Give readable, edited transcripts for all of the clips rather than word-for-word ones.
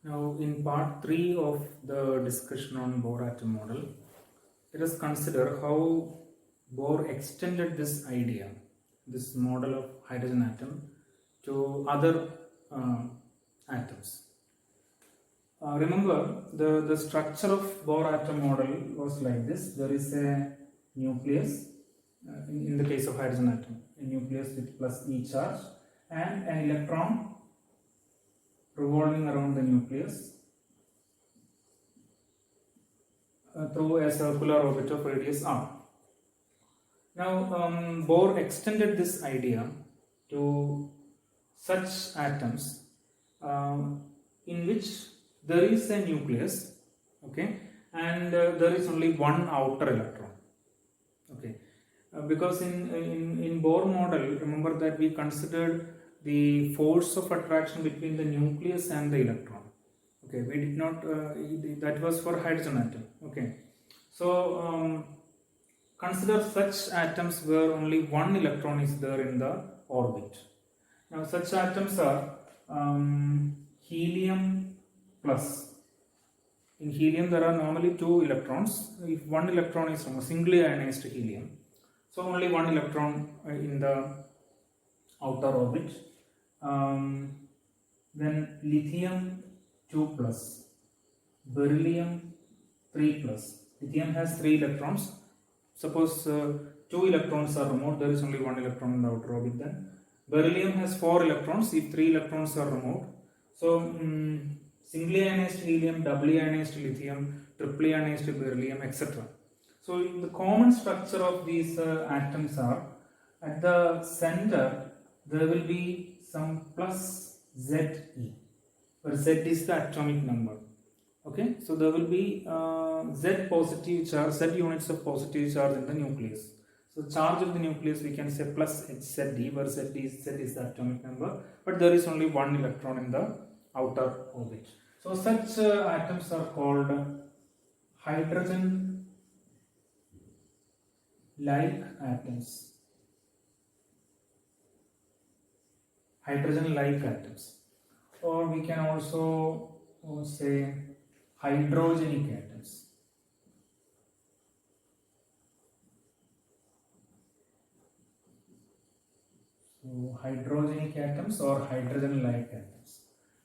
Now, in part 3 of the discussion on Bohr atom model, let us consider how Bohr extended this idea, this model of hydrogen atom, to other atoms. Remember, the structure of Bohr atom model was like this. There is a nucleus, in the case of hydrogen atom, a nucleus with plus E charge, and an electron revolving around the nucleus through a circular orbit of radius r. Now, Bohr extended this idea to such atoms in which there is a nucleus, okay, and there is only one outer electron, okay. Because in Bohr model, remember that we considered the force of attraction between the nucleus and the electron. Okay, we did not, that was for hydrogen atom. Okay, so consider such atoms where only one electron is there in the orbit. Now, such atoms are helium plus. In helium, there are normally two electrons. If one electron is from a singly ionized helium, so only one electron in the outer orbit. Then lithium 2 plus, beryllium 3 plus. Lithium has 3 electrons. Suppose 2 electrons are removed, there is only one electron in the outer orbit. Then beryllium has 4 electrons if 3 electrons are removed. So singly ionized helium, doubly ionized lithium, triply ionized beryllium, etc. So the common structure of these atoms are, at the center there will be some plus Ze, where Z is the atomic number. Okay, so there will be Z positive charge, Z units of positive charge in the nucleus. So charge of the nucleus we can say plus Hz, where Z is the atomic number, but there is only one electron in the outer orbit. So such atoms are called hydrogen like atoms. Hydrogen like atoms, or we can also say hydrogenic atoms. So hydrogenic atoms or hydrogen like atoms.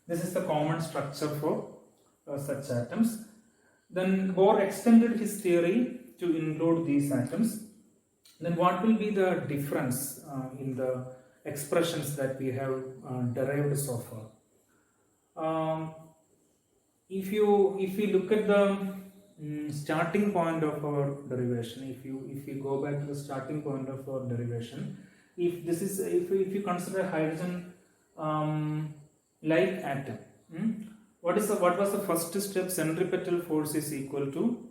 This is the common structure for such atoms. Then Bohr extended his theory to include these atoms. Then what will be the difference in the expressions that we have derived so far? If you look at the starting point of our derivation, if you go back to the starting point of our derivation, if you consider hydrogen like atom, what was the first step? Centripetal force is equal to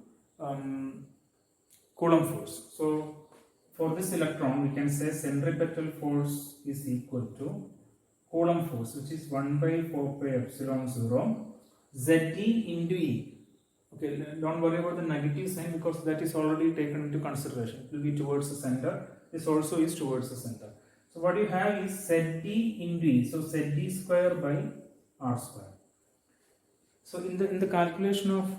Coulomb force. So for this electron, we can say centripetal force is equal to Coulomb force, which is 1 by 4 pi epsilon 0 Ze into E. Okay, don't worry about the negative sign because that is already taken into consideration. It will be towards the center. This also is towards the center. So what you have is Ze into E. So Ze square by R square. So in the calculation of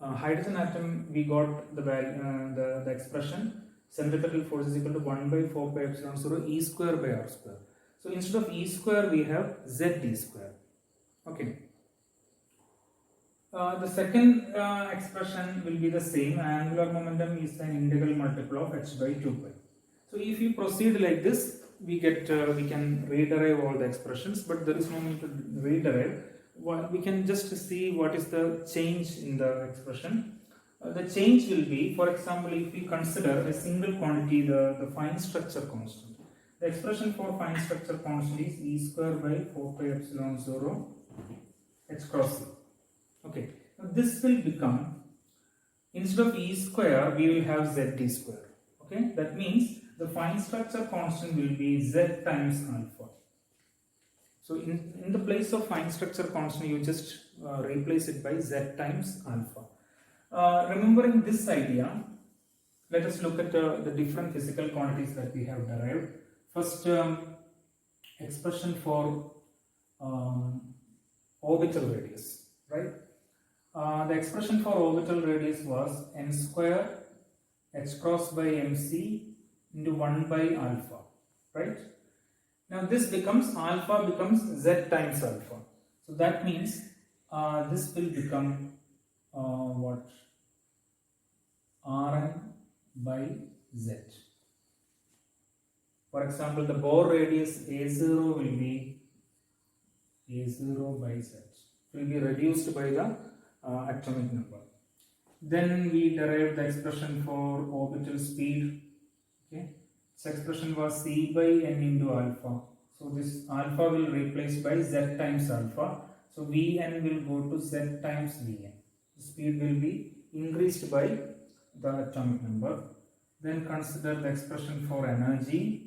hydrogen atom, we got the expression centripetal force is equal to 1 by 4 pi epsilon 0 E square by R square. So instead of E square, we have Ze square. Okay. The second expression will be the same. Angular momentum is an integral multiple of h by 2 pi. So if you proceed like this, we can rederive all the expressions, but there is no need to rederive. We can just see what is the change in the expression. The change will be, for example, if we consider a single quantity, the fine structure constant. The expression for fine structure constant is E square by 4 pi epsilon 0 h cross E. Okay, now this will become, instead of E square, we will have Ze square. Okay, that means the fine structure constant will be Z times alpha. So in the place of fine structure constant, you just replace it by Z times alpha. Remembering this idea, let us look at the different physical quantities that we have derived. First, expression for orbital radius, right? The expression for orbital radius was n square h cross by mc into 1 by alpha, right? Now this becomes alpha becomes z times alpha. So that means this will become what? Rn by z. For example, the Bohr radius A0 will be A0 by z. It will be reduced by the atomic number. Then we derived the expression for orbital speed. Okay, this expression was c by n into alpha. So this alpha will replace by z times alpha. So Vn will go to z times Vn. The speed will be increased by the atomic number. Then consider the expression for energy.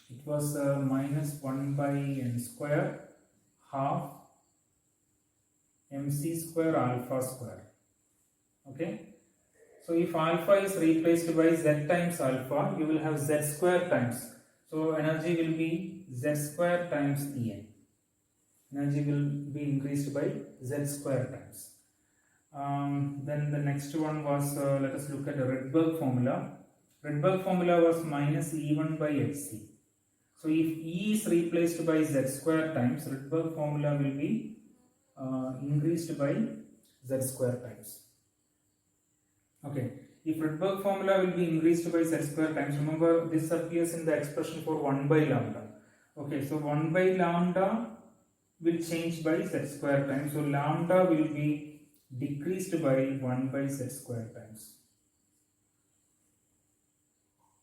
It was minus 1 by n square half mc square alpha square. Okay. So if alpha is replaced by z times alpha, you will have z square times. So energy will be z square times En. Energy will be increased by z square times. Then the next one was, let us look at the Rydberg formula. Rydberg formula was minus E1 by Hc. So if E is replaced by z square times, Rydberg formula will be increased by z square times. Okay, if Rydberg formula will be increased by z square times, remember this appears in the expression for 1 by lambda. Okay, so 1 by lambda will change by z square times. So lambda will be decreased by 1 by z square times.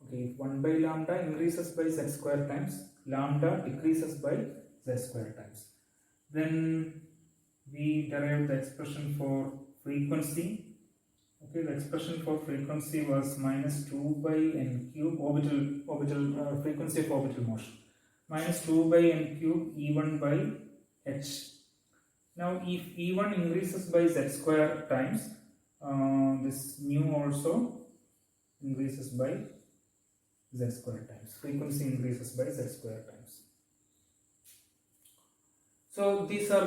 Okay, if 1 by lambda increases by z square times, lambda decreases by z square times. Then we derive the expression for frequency. Okay, the expression for frequency was minus 2 by n cube orbital frequency of orbital motion, minus 2 by n cube E1 by h. Now if E1 increases by z square times, this mu also increases by z square times. Frequency increases by z square times. So these are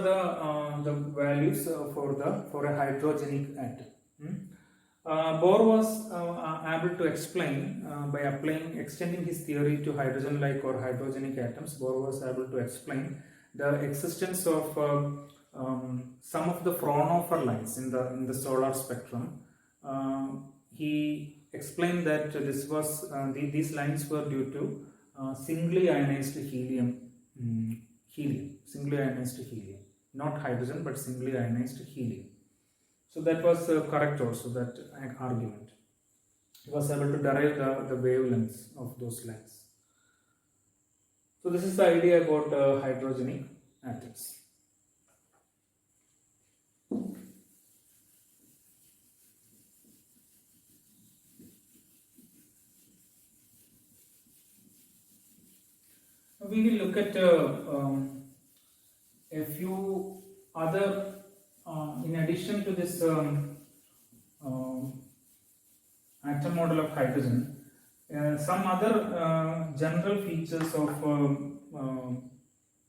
the values for a hydrogenic atom. Bohr was able to explain by extending his theory to hydrogen-like or hydrogenic atoms. Bohr was able to explain the existence of some of the Fraunhofer lines in the solar spectrum. He explained that these lines were due to singly ionized helium, not hydrogen but singly ionized helium. So that was correct also, that argument. He was able to derive the wavelengths of those lines. So this is the idea about hydrogenic atoms. We will look at a few other, in addition to this atom model of hydrogen, some other general features of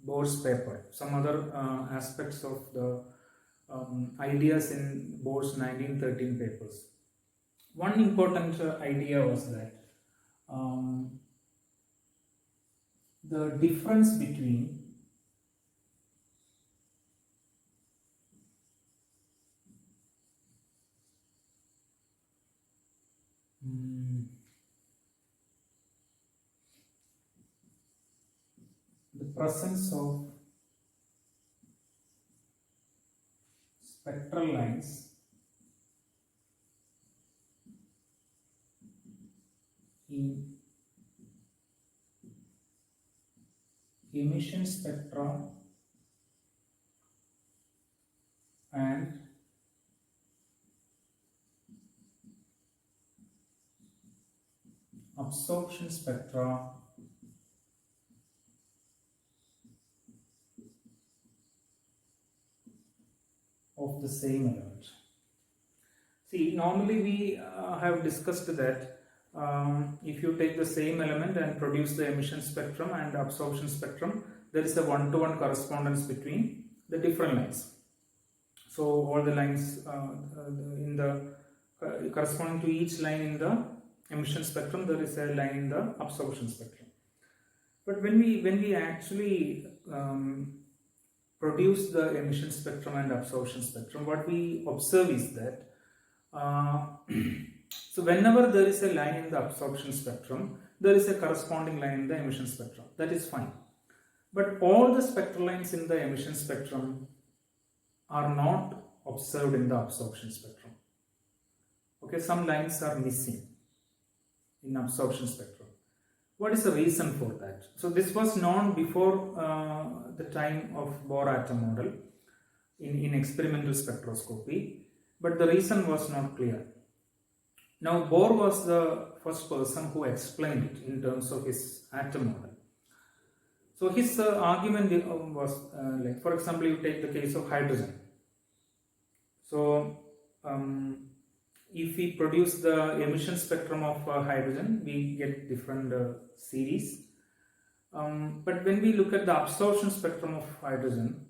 Bohr's paper, some other aspects of the ideas in Bohr's 1913 papers. One important idea was that the difference between the presence of spectral lines in emission spectra and absorption spectra of the same element. See, normally we have discussed that if you take the same element and produce the emission spectrum and absorption spectrum, there is a one-to-one correspondence between the different lines. So all the lines in the corresponding to each line in the emission spectrum, there is a line in the absorption spectrum. But when we actually produce the emission spectrum and absorption spectrum, what we observe is that so whenever there is a line in the absorption spectrum, there is a corresponding line in the emission spectrum. That is fine. But all the spectral lines in the emission spectrum are not observed in the absorption spectrum. Okay, some lines are missing in absorption spectrum. What is the reason for that? So this was known before the time of Bohr atom model in experimental spectroscopy, but the reason was not clear. Now Bohr was the first person who explained it in terms of his atom model. So his argument was like, for example, you take the case of hydrogen. So if we produce the emission spectrum of hydrogen, we get different series. But when we look at the absorption spectrum of hydrogen,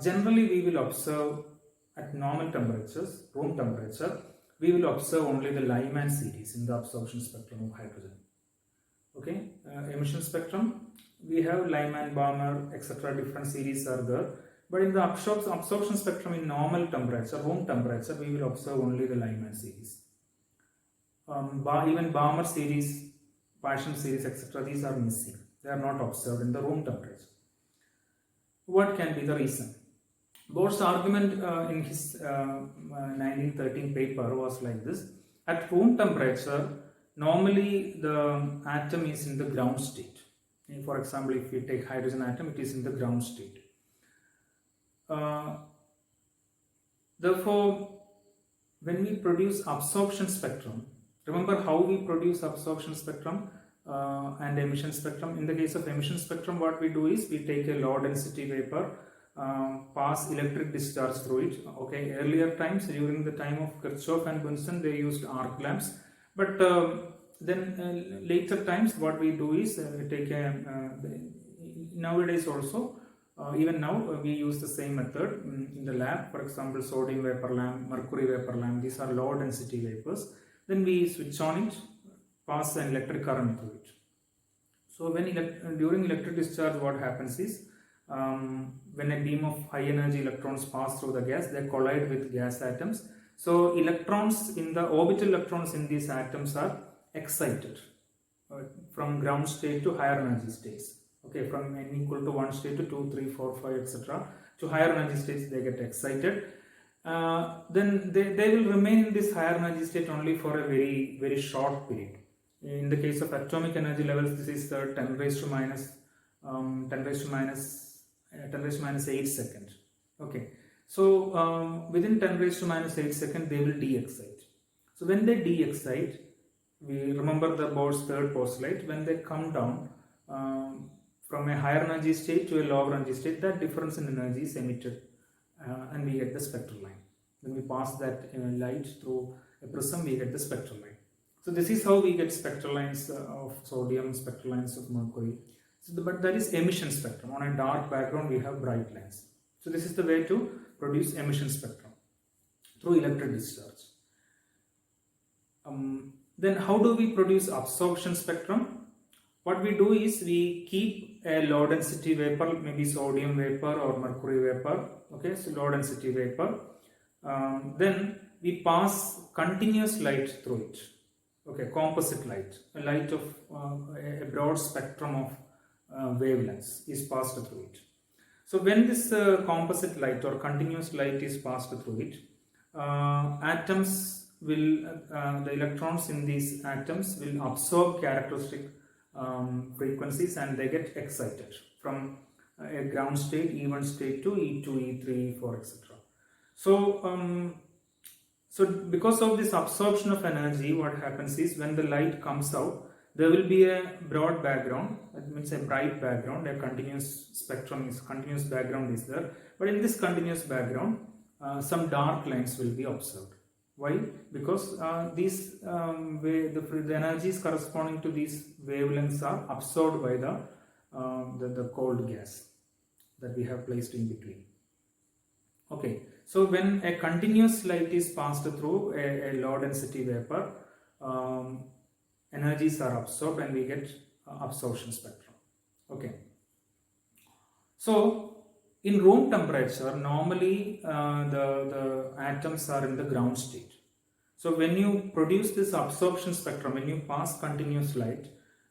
generally we will observe at normal temperatures, room temperature, we will observe only the Lyman series in the absorption spectrum of hydrogen. Okay, emission spectrum, we have Lyman, Balmer, etc. different series are there. But in the absorption spectrum in normal temperature, room temperature, we will observe only the Lyman series. Even Balmer series, Paschen series, etc. these are missing. They are not observed in the room temperature. What can be the reason? Bohr's argument in his 1913 paper was like this. At room temperature, normally the atom is in the ground state. For example, if we take hydrogen atom, it is in the ground state. Therefore, when we produce absorption spectrum, remember how we produce absorption spectrum and emission spectrum. In the case of emission spectrum, what we do is we take a low density vapor, pass electric discharge through it. Okay, earlier times, during the time of Kirchhoff and Bunsen, they used arc lamps. But then later times, what we do is we take nowadays also, even now we use the same method in the lab. For example, sodium vapor lamp, mercury vapor lamp, these are low density vapors. Then we switch on it, pass an electric current through it. So when during electric discharge, what happens is when a beam of high energy electrons pass through the gas, they collide with gas atoms. So electrons in the orbital electrons in these atoms are excited from ground state to higher energy states. Okay, from n equal to 1 state to 2, 3, 4, 5, etc. to higher energy states, they get excited. Then they will remain in this higher energy state only for a very, very short period. In the case of atomic energy levels, this is the 10 raised to minus 8 seconds. Okay, so within 10 raised to minus 8 seconds, they will de-excite. So when they de-excite, we remember the Bohr's third postulate, when they come down from a higher energy state to a lower energy state, that difference in energy is emitted and we get the spectral line. When we pass that light through a prism, we get the spectral line. So this is how we get spectral lines of sodium, spectral lines of mercury. So but that is emission spectrum. On a dark background, we have bright lines. So this is the way to produce emission spectrum through electric discharge. Then how do we produce absorption spectrum? What we do is we keep a low density vapor, maybe sodium vapor or mercury vapor. Okay, so low density vapor. Then we pass continuous light through it. Okay, composite light, a light of a broad spectrum of wavelengths is passed through it. So when this composite light or continuous light is passed through it, atoms will, the electrons in these atoms will absorb characteristic frequencies and they get excited from a ground state, E1 state to E2, E3, E4, etc. So, so because of this absorption of energy, what happens is when the light comes out, there will be a broad background, that means a bright background, a continuous spectrum is, continuous background is there. But in this continuous background, some dark lines will be observed. Why? Because these the energies corresponding to these wavelengths are absorbed by the cold gas. that we have placed in between. Okay, so when a continuous light is passed through a low density vapor, energies are absorbed and we get absorption spectrum. Okay, so in room temperature, normally the atoms are in the ground state. So when you produce this absorption spectrum, when you pass continuous light,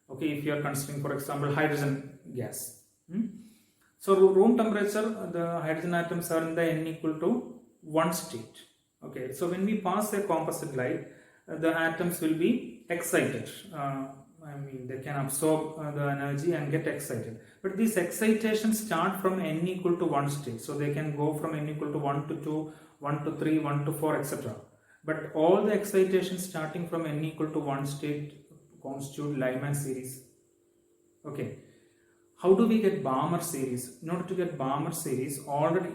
okay, if you are considering, for example, hydrogen gas. So room temperature, the hydrogen atoms are in the n equal to 1 state. Okay, so when we pass a composite light, the atoms will be excited. They can absorb the energy and get excited. But these excitations start from n equal to 1 state. So they can go from n equal to 1 to 2, 1 to 3, 1 to 4, etc. But all the excitations starting from n equal to 1 state constitute Lyman series. Okay. How do we get Balmer series? In order to get Balmer series, already,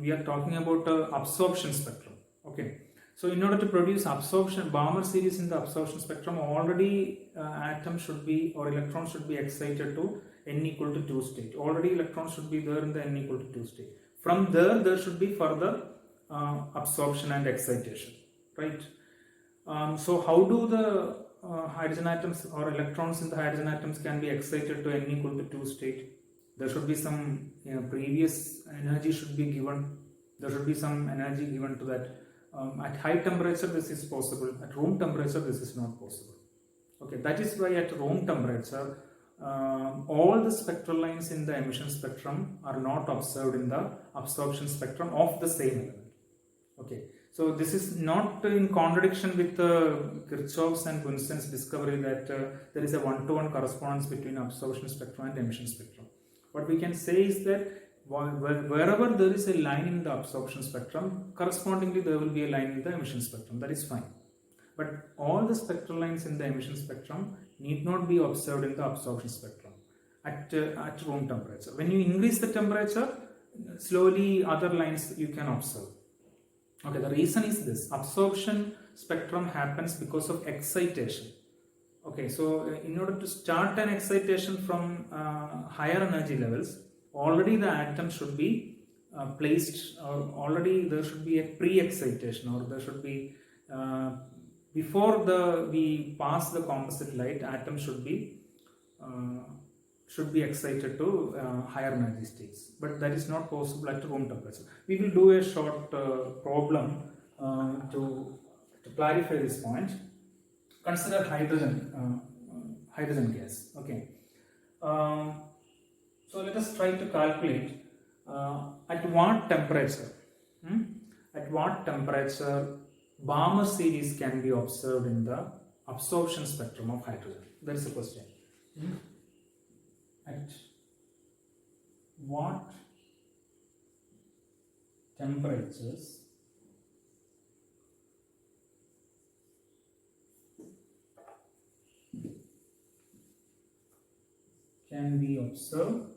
we are talking about absorption spectrum. Okay. So in order to produce absorption, Balmer series in the absorption spectrum, already atom should be, or electron should be excited to n equal to 2 state. Already electrons should be there in the n equal to 2 state. From there should be further absorption and excitation, right? So how do the hydrogen atoms or electrons in the hydrogen atoms can be excited to n equal to 2 state? There should be some previous energy should be given. There should be some energy given to that. At high temperature this is possible. At room temperature this is not possible. Okay, that is why at room temperature all the spectral lines in the emission spectrum are not observed in the absorption spectrum of the same element. Okay, so this is not in contradiction with Kirchhoff's and Bunsen's discovery that there is a one-to-one correspondence between absorption spectrum and emission spectrum. What we can say is that wherever there is a line in the absorption spectrum, correspondingly there will be a line in the emission spectrum. That is fine. But all the spectral lines in the emission spectrum need not be observed in the absorption spectrum at room temperature. When you increase the temperature, slowly other lines you can observe. Okay, the reason is this: absorption spectrum happens because of excitation. Okay, so in order to start an excitation from higher energy levels, already the atom should be placed, or already there should be a pre-excitation, or there should be before we pass the composite light, atom should be excited to higher energy states, but that is not possible at room temperature. We will do a short problem to clarify this point. Consider hydrogen gas. Okay. So let us try to calculate at what temperature. At what temperature Balmer series can be observed in the absorption spectrum of hydrogen? That is the question. At what temperatures can we observe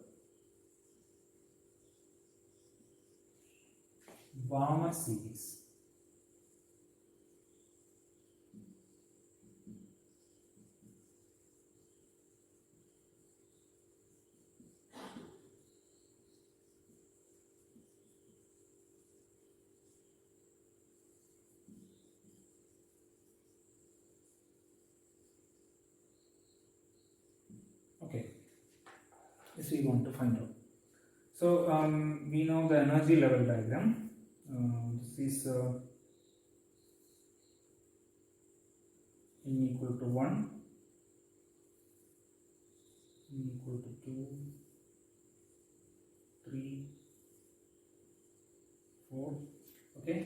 Balmer series? Okay, this we want to find out. So we know the energy level diagram. This is n equal to 1, n equal to 2, 3, 4. Okay.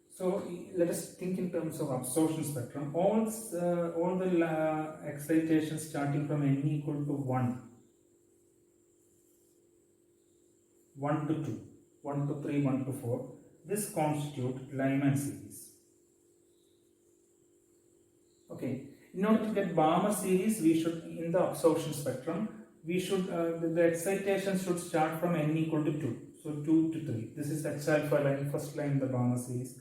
So let us think in terms of absorption spectrum. All the excitations starting from n equal to 1, 1 to 2, 1 to 3, 1 to 4. This constitute Lyman series. Okay. In order to get Balmer series, we should, in the absorption spectrum, we should the excitation should start from n equal to 2. So 2 to 3. This is H alpha line, first line in the Balmer series.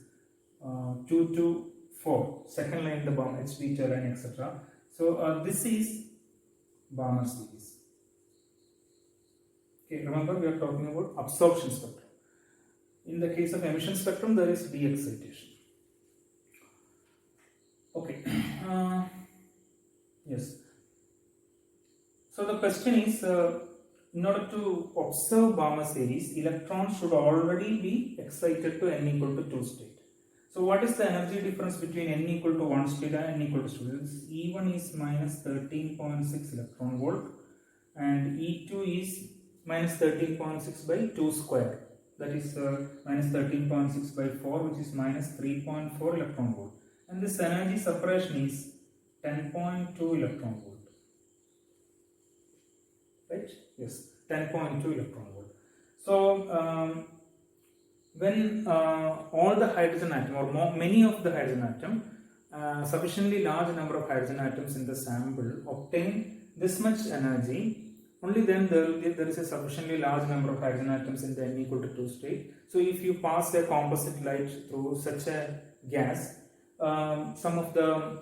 2 to 4, second line in the Balmer, H beta line, etc. So this is Balmer series. Okay, remember we are talking about absorption spectrum. In the case of emission spectrum, there is de-excitation. Okay, yes. So the question is, in order to observe Balmer series, electrons should already be excited to n equal to 2 state. So what is the energy difference between n equal to 1 state and n equal to 2? E1 is minus 13.6 electron volt and E2 is minus 13.6 by 2 square. That is minus 13.6 by 4, which is minus 3.4 electron volt. And this energy separation is 10.2 electron volt. Right? Yes, 10.2 electron volt. So when all the hydrogen atom or many of the hydrogen atom, sufficiently large number of hydrogen atoms in the sample obtain this much energy, only then there is a sufficiently large number of hydrogen atoms in the n equal to 2 state. So if you pass a composite light through such a gas, some of the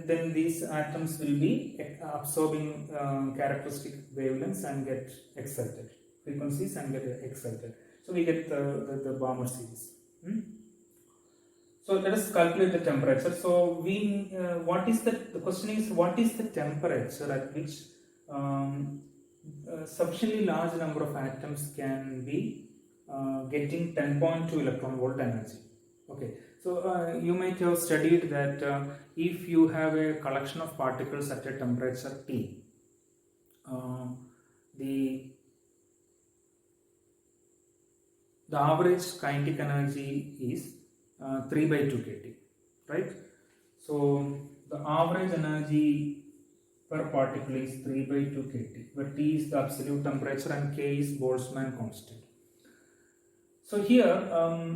then these atoms will be absorbing characteristic wavelengths and get excited, frequencies and get excited. So we get the Balmer series. So let us calculate the temperature. So we what is the question is, what is the temperature at which sufficiently large number of atoms can be getting 10.2 electron volt energy. Okay, so you might have studied that if you have a collection of particles at a temperature T, the average kinetic energy is 3 by 2 kT, right? So the average energy per particle is 3 by 2 kT, where T is the absolute temperature and K is Boltzmann constant. So here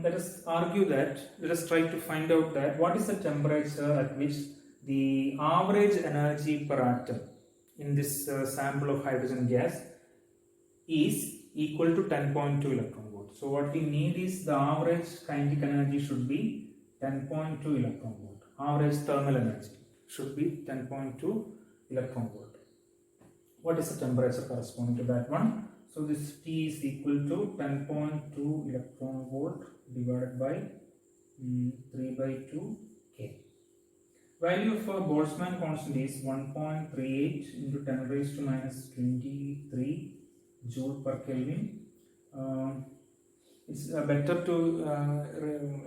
let us argue that, let us try to find out that what is the temperature at which the average energy per atom in this sample of hydrogen gas is equal to 10.2 electron volt. So what we need is the average kinetic energy should be 10.2 electron volt. Average thermal energy should be 10.2 electron volt. What is the temperature corresponding to that one? So this T is equal to 10.2 electron volt divided by 3 by 2 K. Value for Boltzmann constant is 1.38 into 10 raised to minus 23 joule per Kelvin. It's better to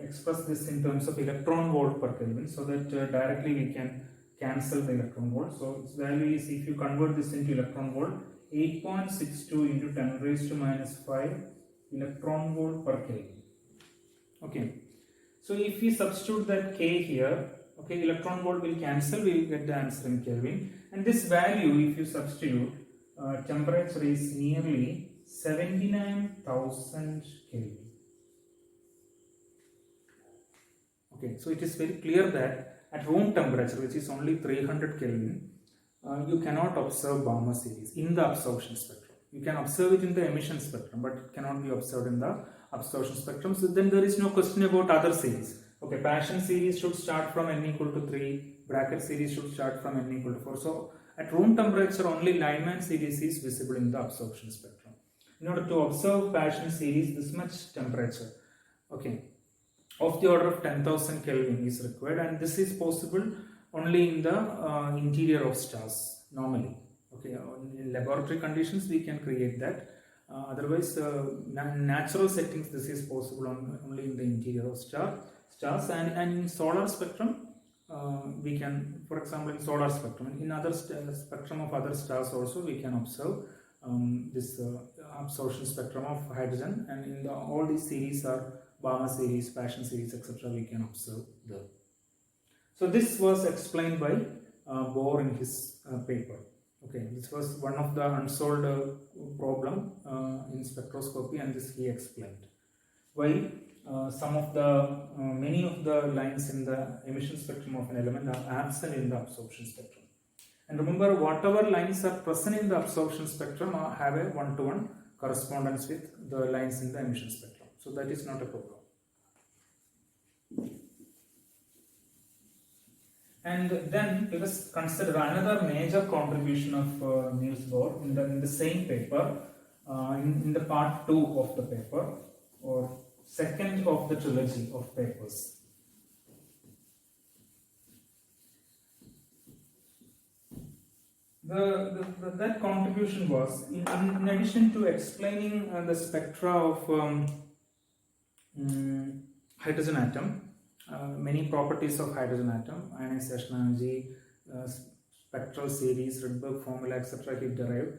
express this in terms of electron volt per Kelvin, so that directly we can cancel the electron volt. So its value is, if you convert this into electron volt, 8.62 into 10 raised to minus 5 electron volt per Kelvin. Okay, so if we substitute that K here, okay, electron volt will cancel, we will get the answer in Kelvin. And this value, if you substitute, temperature is nearly 79,000 Kelvin. Okay, so it is very clear that at room temperature, which is only 300 Kelvin, you cannot observe Balmer series in the absorption spectrum. You can observe it in the emission spectrum, but it cannot be observed in the absorption spectrum. So then there is no question about other series. Okay, Paschen series should start from n equal to 3, bracket series should start from n equal to 4. So at room temperature, only Lyman series is visible in the absorption spectrum. In order to observe Paschen series, this much temperature, okay, of the order of 10,000 Kelvin is required, and this is possible only in the interior of stars normally. Okay, in laboratory conditions we can create that. Otherwise, natural settings, this is possible only in the interior of stars, and in solar spectrum we can, for example, in solar spectrum, in other spectrum of other stars also we can observe this absorption spectrum of hydrogen, and in all these series are Balmer series, Paschen series, etc. we can observe there. So this was explained by Bohr in his paper. Okay, this was one of the unsolved problem in spectroscopy, and this he explained. Why many of the lines in the emission spectrum of an element are absent in the absorption spectrum. And remember, whatever lines are present in the absorption spectrum have a one-to-one correspondence with the lines in the emission spectrum. So that is not a problem. And then let us consider another major contribution of Niels Bohr in the same paper. in the part 2 of the paper, or second of the trilogy of papers. That contribution was, in addition to explaining the spectra of hydrogen atom, many properties of hydrogen atom, ionization energy, spectral series, Rydberg formula, etc. he derived.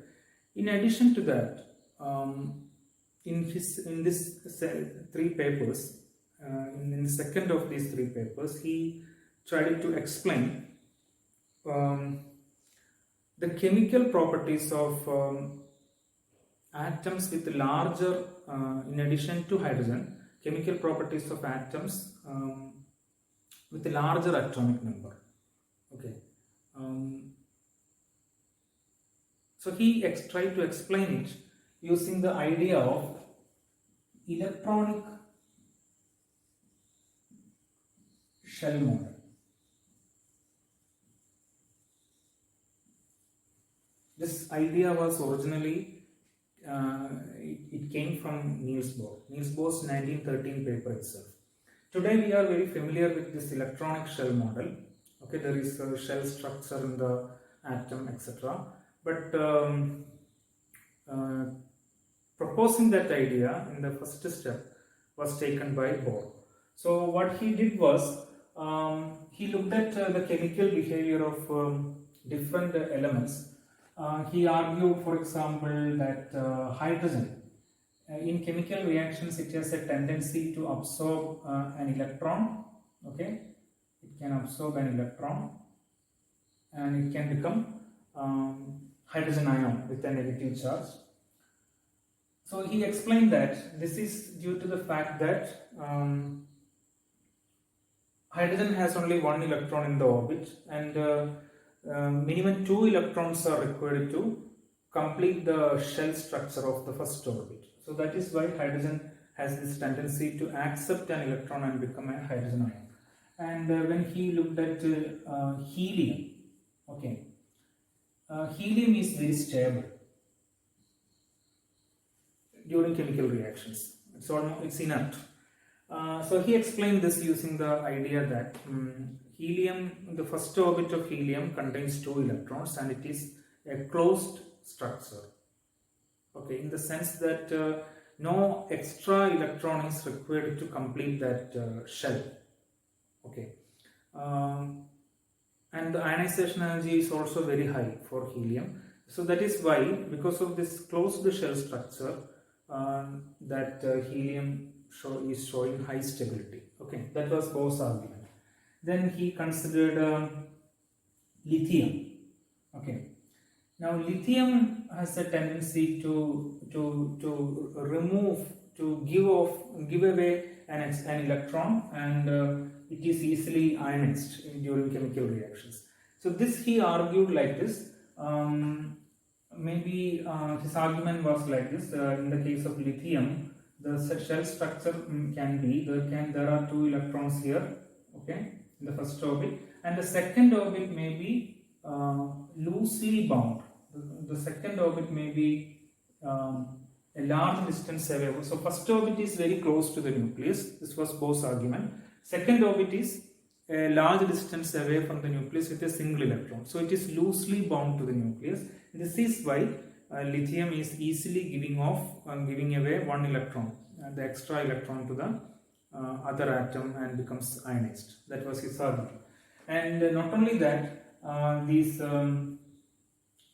In addition to that, in this 3 papers, in the second of these 3 papers, he tried to explain the chemical properties of atoms with larger, in addition to hydrogen, chemical properties of atoms with a larger atomic number. Okay. So he tried to explain it using the idea of electronic shell model. This idea was originally, it came from Niels Bohr. Niels Bohr's 1913 paper itself. Today we are very familiar with this electronic shell model. Okay, there is a shell structure in the atom, etc. But proposing that idea in the first step was taken by Bohr. So what he did was, he looked at the chemical behavior of different elements. He argued, for example, that hydrogen, in chemical reactions, it has a tendency to absorb an electron. Okay, it can absorb an electron, and it can become hydrogen ion with a negative charge. So he explained that this is due to the fact that hydrogen has only 1 electron in the orbit, and minimum 2 electrons are required to complete the shell structure of the first orbit. So that is why hydrogen has this tendency to accept an electron and become a hydrogen ion. And when he looked at helium, okay, helium is very stable during chemical reactions. It's inert. So he explained this using the idea that helium, the first orbit of helium contains 2 electrons, and it is a closed structure. Okay, in the sense that no extra electron is required to complete that shell. Okay, and the ionization energy is also very high for helium. So that is why, because of this closed shell structure, that helium is showing high stability. Okay, that was Bohr's argument. Then he considered lithium. Okay, now lithium has a tendency to remove, to give away an electron, and it is easily ionized during chemical reactions. So this he argued like this. Maybe his argument was like this. In the case of lithium, the shell structure can be, there are 2 electrons here, okay, in the first orbit, and the second orbit may be loosely bound. The second orbit may be a large distance away. So first orbit is very close to the nucleus. This was Bohr's argument. Second orbit is a large distance away from the nucleus with a single electron. So it is loosely bound to the nucleus. This is why lithium is easily giving away 1 electron, the extra electron to the other atom, and becomes ionized. That was his argument. And not only that, these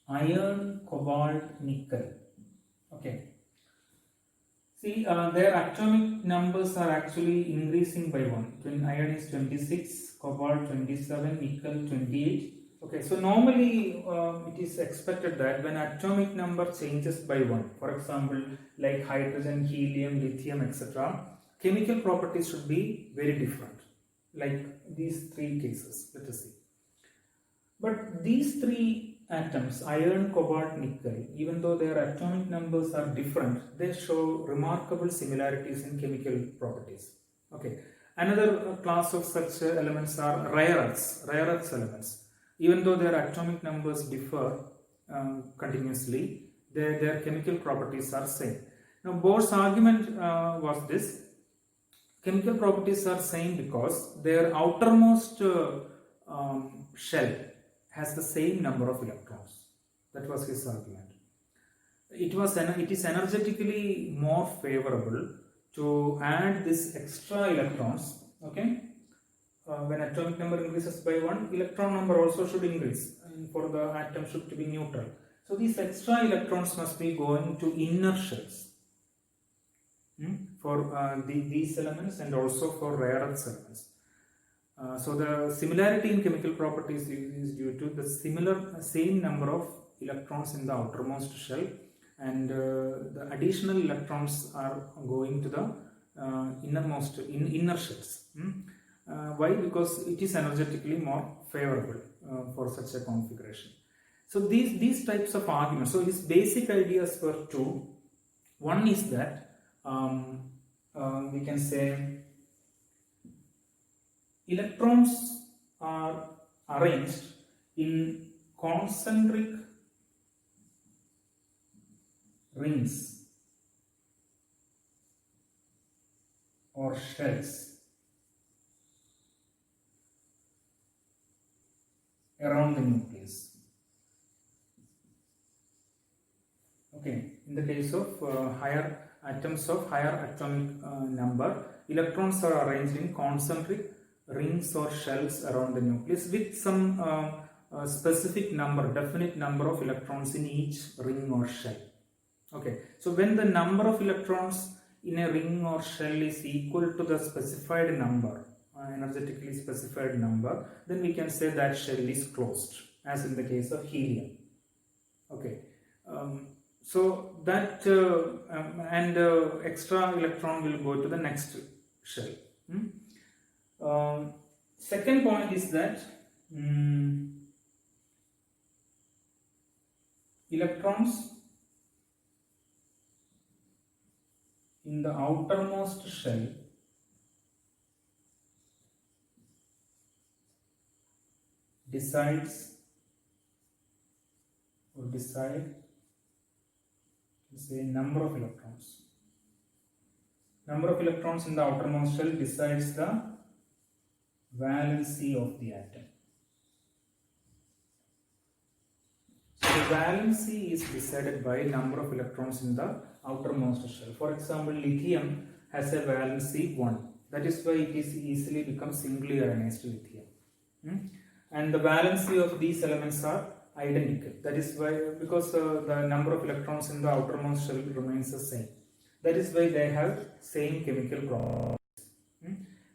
iron, cobalt, nickel. Okay. See, their atomic numbers are actually increasing by 1. Iron is 26, cobalt 27, nickel 28. Okay, so normally it is expected that when atomic number changes by 1, for example, like hydrogen, helium, lithium, etc., chemical properties should be very different, like these 3 cases. Let us see. But these 3 atoms, iron, cobalt, nickel, even though their atomic numbers are different, they show remarkable similarities in chemical properties. Okay. Another class of such elements are rare earths elements. Even though their atomic numbers differ continuously, their chemical properties are same. Now Bohr's argument was this: chemical properties are same because their outermost shell has the same number of electrons. That was his argument. It is energetically more favorable to add this extra electrons. Okay, when atomic number increases by 1, electron number also should increase, and for the atom should be neutral. So these extra electrons must be going to inner shells for these elements and also for rare earth elements. So the similarity in chemical properties is due to the same number of electrons in the outermost shell, and the additional electrons are going to the inner shells. Why? Because it is energetically more favorable for such a configuration. So these types of arguments. So his basic ideas were two. One is that we can say electrons are arranged in concentric rings or shells around the nucleus. Okay, in the case of higher atoms of higher atomic number, electrons are arranged in concentric rings or shells around the nucleus with some specific number, definite number of electrons in each ring or shell. Okay, so when the number of electrons in a ring or shell is equal to the specified number, energetically specified number, then we can say that shell is closed, as in the case of helium. Okay, so that extra electron will go to the next shell. Second point is that electrons in the outermost shell decide say number of electrons. Number of electrons in the outermost shell decides the valency of the atom. So the valency is decided by number of electrons in the outermost shell. For example, lithium has a valency 1. That is why it is easily becomes singly ionized lithium. And the valency of these elements are identical. That is why, because the number of electrons in the outermost shell remains the same. That is why they have same chemical properties.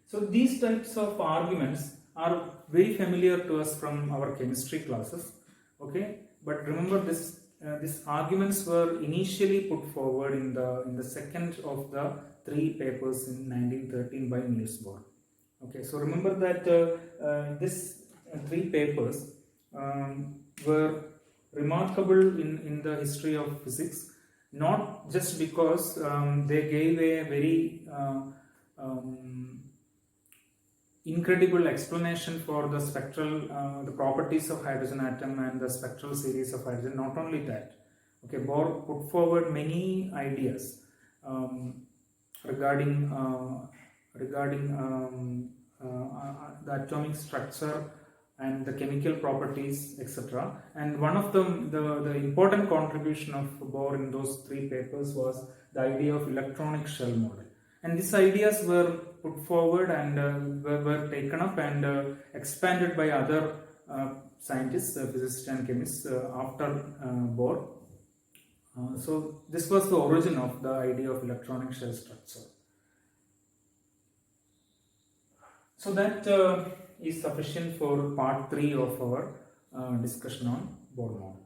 So these types of arguments are very familiar to us from our chemistry classes. Okay, but remember this. These arguments were initially put forward in the second of the 3 papers in 1913 by Niels Bohr. Okay, so remember that these 3 papers were remarkable in the history of physics, not just because they gave a very incredible explanation for the spectral, the properties of hydrogen atom and the spectral series of hydrogen. Not only that, okay, Bohr put forward many ideas regarding the atomic structure and the chemical properties, etc. And one of them, the important contribution of Bohr in those 3 papers was the idea of electronic shell model. And these ideas were put forward and were taken up and expanded by other scientists, physicists and chemists after Bohr. So this was the origin of the idea of electronic shell structure. So that is sufficient for part 3 of our discussion on Bohr model.